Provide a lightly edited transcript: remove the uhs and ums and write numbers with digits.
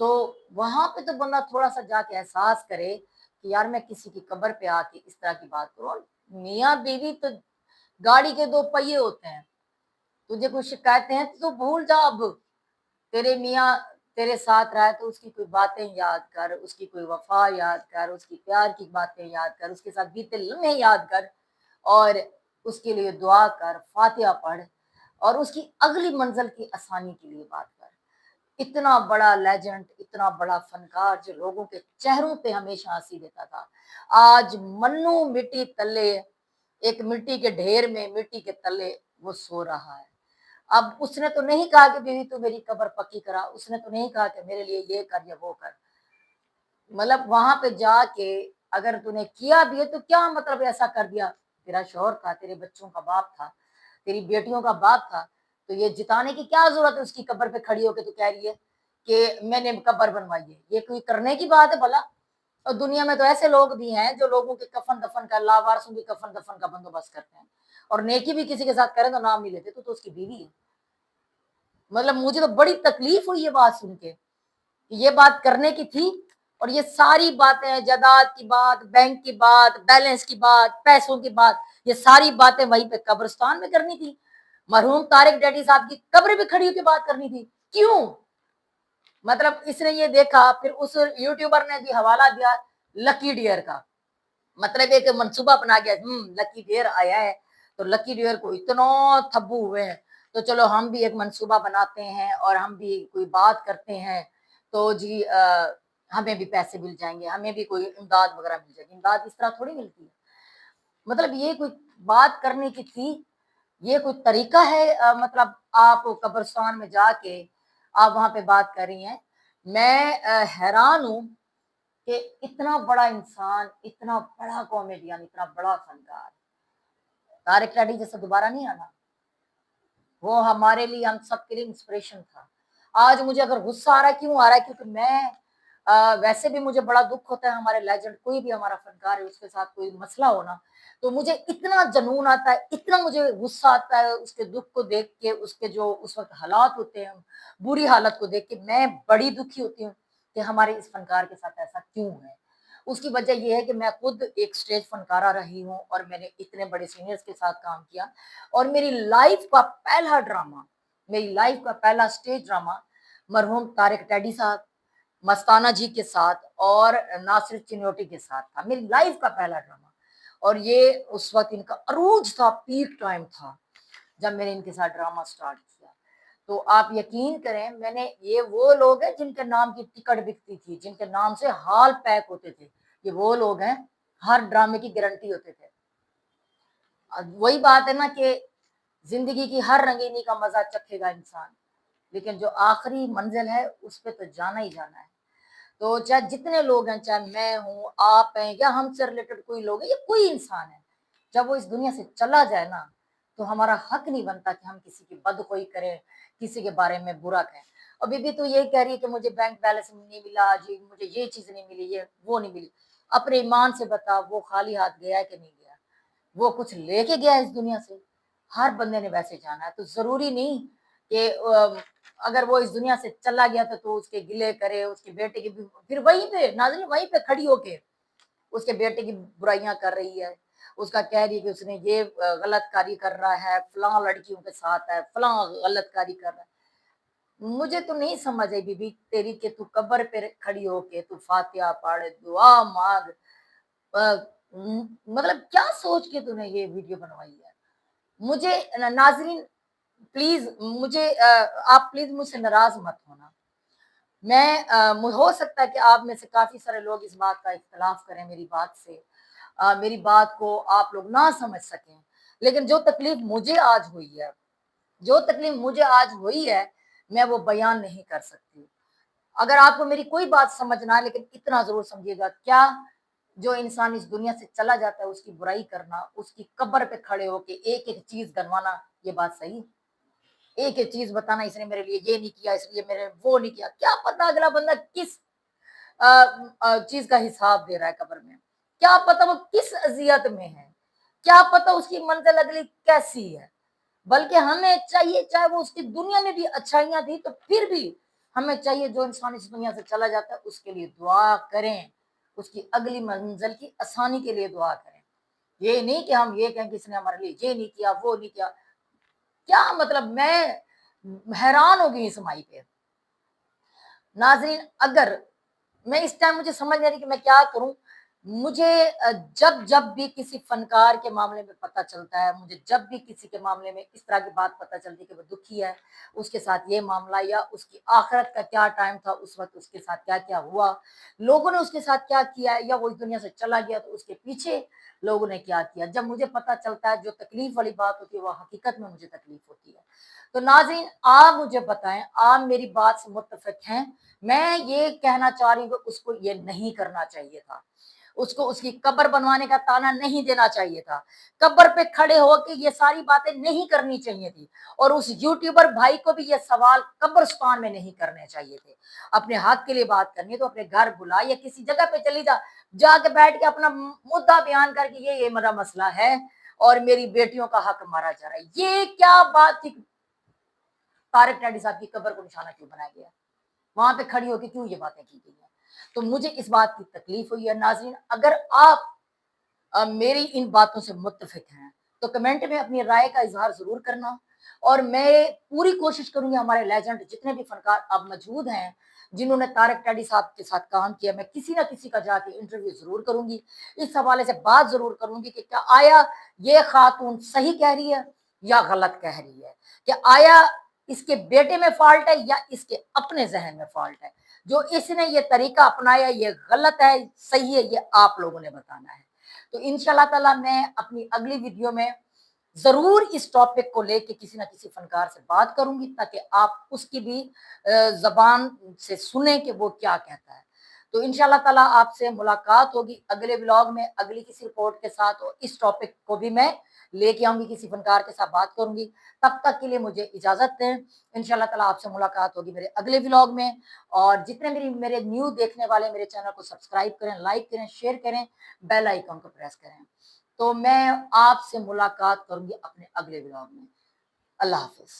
تو وہاں پہ تو بندہ تھوڑا سا جا کے احساس کرے کہ یار میں کسی کی قبر پہ آ کے اس طرح کی بات کروں. اور میاں بیوی تو گاڑی کے دو پہیے ہوتے ہیں. تجھے کوئی شکایتیں ہیں تو بھول جا. اب تیرے میاں تیرے ساتھ رہا ہے تو اس کی کوئی باتیں یاد کر, اس کی کوئی وفا یاد کر, اس کی پیار کی باتیں یاد کر, اس کے ساتھ بیتے لمحے یاد کر, اور اس کے لیے دعا کر, فاتحہ پڑھ, اور اس کی اگلی منزل کی آسانی کے لیے بات کر. اتنا بڑا لیجنڈ, اتنا بڑا فنکار جو لوگوں کے چہروں پہ ہمیشہ ہنسی دیتا تھا, آج منو مٹی تلے, ایک مٹی کے ڈھیر میں مٹی کے تلے وہ سو رہا ہے. اب اس نے تو نہیں کہا کہ بیوی تو میری قبر پکی کرا, اس نے تو نہیں کہا کہ میرے لیے یہ کر یا وہ کر. مطلب وہاں پہ جا کے اگر تو نے کیا بھی ہے تو کیا مطلب ایسا کر دیا, تیرا شوہر تھا, تیرے بچوں کا باپ تھا, تیری بیٹیوں کا باپ تھا, تو یہ جتانے کی کیا ضرورت ہے اس کی قبر پہ کھڑی ہو کے تو کہہ رہی ہے کہ میں نے قبر بنوائی ہے. یہ کوئی کرنے کی بات ہے بھلا؟ اور دنیا میں تو ایسے لوگ بھی ہیں جو لوگوں کے کفن دفن کا, لاوارثوں کے کفن دفن کا بندوبست کرتے ہیں, اور نیکی بھی کسی کے ساتھ کریں تو نام نہیں لیتے, تو اس کی بیوی ہے. مطلب مجھے تو بڑی تکلیف ہوئی یہ بات سن کے, یہ بات کرنے کی تھی, اور یہ ساری باتیں, جائیداد کی بات, بینک کی بات, بیلنس کی بات, پیسوں کی بات, یہ ساری باتیں وہیں پہ قبرستان میں کرنی تھی. مرحوم طارق ڈیڈی صاحب کی قبر پہ کھڑی ہو کے بات کرنی تھی. کیوں؟ مطلب اس نے یہ دیکھا, پھر اس یوٹیوبر نے بھی حوالہ دیا لکی ڈیئر کا, مطلب ایک منصوبہ بنا گیا, لکی ڈیئر آیا ہے تو لکی ڈیئر کو اتنا تھبو ہوئے ہیں, تو چلو ہم بھی ایک منصوبہ بناتے ہیں اور ہم بھی کوئی بات کرتے ہیں, تو جی ہمیں بھی پیسے مل جائیں گے, ہمیں بھی کوئی امداد وغیرہ مل جائے گی. امداد اس طرح تھوڑی ملتی ہے. مطلب یہ کوئی بات کرنے کی تھی, یہ کوئی طریقہ ہے؟ مطلب آپ قبرستان میں جا کے آپ وہاں پہ بات کر رہی ہیں. میں حیران ہوں کہ اتنا بڑا انسان, اتنا بڑا کامیڈین, اتنا بڑا فنکار, طارق ڈیڈی جیسے دوبارہ نہیں آنا. وہ ہمارے لیے, ہم سب کے لیے انسپریشن تھا. آج مجھے اگر غصہ آ رہا ہے, کیوں آ رہا ہے؟ کیونکہ میں ویسے بھی مجھے بڑا دکھ ہوتا ہے, ہمارے لیجنڈ کوئی بھی ہمارا فنکار ہے اس کے ساتھ کوئی مسئلہ ہونا, تو مجھے اتنا جنون آتا ہے, اتنا مجھے غصہ آتا ہے اس کے دکھ کو دیکھ کے, اس کے جو اس وقت حالات ہوتے ہیں, بری حالت کو دیکھ کے میں بڑی دکھی ہوتی ہوں کہ ہمارے اس فنکار کے ساتھ ایسا کیوں ہے. اس کی وجہ یہ ہے کہ میں خود ایک سٹیج فنکارہ رہی ہوں, اور میں نے اتنے بڑے سینئرز کے ساتھ کام کیا, اور میری لائف کا پہلا ڈرامہ, میری لائف کا پہلا سٹیج ڈرامہ مرحوم طارق ڈیڈی صاحب, مستانہ جی کے ساتھ اور ناصر چنوٹی کے ساتھ تھا. میری لائف کا پہلا ڈرامہ, اور یہ اس وقت ان کا عروج تھا, پیک ٹائم تھا جب میں نے ان کے ساتھ ڈرامہ سٹارٹ کیا. تو آپ یقین کریں, میں نے, یہ وہ لوگ ہیں جن کے نام کی ٹکٹ بکتی تھی, جن کے نام سے ہال پیک ہوتے تھے, یہ وہ لوگ ہیں, ہر ڈرامے کی گارنٹی ہوتے تھے. وہی بات ہے نا کہ زندگی کی ہر رنگینی کا مزہ چکھے گا انسان, لیکن جو آخری منزل ہے اس پہ تو جانا ہی جانا ہے. تو چاہے جتنے لوگ ہیں, چاہے میں ہوں, آپ ہیں, یا ہم سے ریلیٹڈ کوئی لوگ ہیں, یا کوئی انسان ہے, جب وہ اس دنیا سے چلا جائے نا, تو ہمارا حق نہیں بنتا کہ ہم کسی کی بدخوئی کریں, کسی کے بارے میں برا کہیں. اور بی بی تو یہ کہہ رہی ہے کہ مجھے بینک بیلنس نہیں ملا جی, مجھے یہ چیز نہیں ملی, یہ وہ نہیں ملی. اپنے ایمان سے بتا, وہ خالی ہاتھ گیا ہے کہ نہیں گیا؟ وہ کچھ لے کے گیا اس دنیا سے؟ ہر بندے نے ویسے جانا ہے. تو ضروری نہیں کہ اگر وہ اس دنیا سے چلا گیا تو اس کے گلے کرے, اس کے بیٹے کی, پھر وہیں پہ ناظرین, وہیں پہ کھڑی ہو کے اس کے بیٹے کی برائیاں کر رہی ہے, اس کا کہہ رہی ہے کہ اس نے یہ غلط کاری کر رہا ہے, فلاں لڑکیوں کے ساتھ ہے, فلاں غلط کاری کر رہا ہے. مجھے تو نہیں سمجھ آئی بی بی تیری کہ تو قبر پہ کھڑی ہو کے تو فاتحہ پڑھ, دعا مانگ, مطلب کیا سوچ کے تو نے یہ ویڈیو بنوائی ہے؟ مجھے ناظرین پلیز, مجھے آپ پلیز مجھ سے ناراض مت ہونا. میں ہو سکتا ہے کہ آپ میں سے کافی سارے لوگ اس بات کا اختلاف کریں میری بات سے, میری بات کو آپ لوگ نہ سمجھ سکیں, لیکن جو تکلیف مجھے آج ہوئی ہے, جو تکلیف مجھے آج ہوئی ہے, میں وہ بیان نہیں کر سکتی. اگر آپ کو میری کوئی بات سمجھ نہ آئے, لیکن اتنا ضرور سمجھیے گا, کیا جو انسان اس دنیا سے چلا جاتا ہے اس کی برائی کرنا, اس کی قبر پہ کھڑے ہو کے ایک ایک چیز گنوانا, یہ بات صحیح؟ ایک ایک چیز بتانا, اس نے میرے لیے یہ نہیں کیا, اس لیے میرے وہ نہیں کیا. کیا پتا اگلا بندہ کس چیز کا حساب دے رہا ہے قبر میں, کیا پتا وہ کس اذیت میں ہے, کیا پتا اس کی منزل اگلی کیسی ہے. بلکہ ہمیں چاہیے, چاہے وہ اس کی دنیا میں بھی اچھائیاں تھی تو پھر بھی ہمیں چاہیے جو انسان اس دنیا سے چلا جاتا ہے اس کے لیے دعا کریں، اس کی اگلی منزل کی آسانی کے لیے دعا کریں۔ یہ نہیں کہ ہم یہ کہیں کہ اس نے ہمارے لیے یہ نہیں کیا وہ نہیں کیا، کیا مطلب؟ میں حیران ہو گئی اس مائی پہ۔ ناظرین، اگر میں اس ٹائم مجھے سمجھ نہیں رہی کہ میں کیا کروں، مجھے جب بھی کسی فنکار کے معاملے میں پتہ چلتا ہے، مجھے جب بھی کسی کے معاملے میں اس طرح کی بات پتہ چلتی ہے کہ وہ دکھی ہے، اس کے ساتھ یہ معاملہ یا اس کی آخرت کا کیا ٹائم تھا، اس وقت اس کے ساتھ کیا کیا ہوا، لوگوں نے اس کے ساتھ کیا کیا ہے، یا وہ اس دنیا سے چلا گیا تو اس کے پیچھے لوگوں نے کیا کیا، جب مجھے پتہ چلتا ہے جو تکلیف والی بات ہوتی ہے وہ حقیقت میں مجھے تکلیف ہوتی ہے۔ تو ناظرین، آپ مجھے بتائیں، آپ میری بات سے متفق ہیں؟ میں یہ کہنا چاہ رہی ہوں کہ اس کو یہ نہیں کرنا چاہیے تھا، اس کو اس کی قبر بنوانے کا تانا نہیں دینا چاہیے تھا، قبر پہ کھڑے ہو کے یہ ساری باتیں نہیں کرنی چاہیے تھی، اور اس یوٹیوبر بھائی کو بھی یہ سوال قبرستان میں نہیں کرنے چاہیے تھے۔ اپنے حق کے لیے بات کرنی ہے تو اپنے گھر بلا یا کسی جگہ پہ چلی جا کے بیٹھ کے اپنا مدعا بیان کر کے یہ میرا مسئلہ ہے اور میری بیٹیوں کا حق مارا جا رہا ہے۔ یہ کیا بات تھی؟ طارق ٹیڈی صاحب کی قبر کو نشانہ کیوں بنایا گیا؟ وہاں پہ کھڑی ہو کے کیوں یہ باتیں کی گئی ہیں؟ تو مجھے اس بات کی تکلیف ہوئی ہے۔ ناظرین، اگر آپ میری ان باتوں سے متفق ہیں تو کمنٹ میں اپنی رائے کا اظہار ضرور کرنا، اور میں پوری کوشش کروں گی ہمارے لیجنڈ جتنے بھی فنکار اب موجود ہیں جنہوں نے طارق ٹیڈی صاحب کے ساتھ کام کیا، میں کسی نہ کسی کا جا کے انٹرویو ضرور کروں گی، اس حوالے سے بات ضرور کروں گی کہ کیا آیا یہ خاتون صحیح کہہ رہی ہے یا غلط کہہ رہی ہے، کہ آیا اس کے بیٹے میں فالٹ ہے یا اس کے اپنے ذہن میں فالٹ ہے، جو اس نے یہ طریقہ اپنایا یہ غلط ہے صحیح ہے یہ آپ لوگوں نے بتانا ہے۔ تو انشاءاللہ تعالی میں اپنی اگلی ویڈیو میں ضرور اس ٹاپک کو لے کے کسی نہ کسی فنکار سے بات کروں گی تاکہ آپ اس کی بھی زبان سے سنیں کہ وہ کیا کہتا ہے۔ تو انشاءاللہ تعالی آپ سے ملاقات ہوگی اگلے ولاگ میں اگلی کسی رپورٹ کے ساتھ، اور اس ٹاپک کو بھی میں لے کے آؤں گی، کسی فنکار کے ساتھ بات کروں گی۔ تب تک کے لیے مجھے اجازت دیں، انشاءاللہ تعالی آپ سے ملاقات ہوگی میرے اگلے ولاگ میں، اور جتنے میرے نیو دیکھنے والے میرے چینل کو سبسکرائب کریں، لائک کریں، شیئر کریں، بیل آئیکن کو پریس کریں۔ تو میں آپ سے ملاقات کروں گی اپنے اگلے ولاگ میں۔ اللہ حافظ۔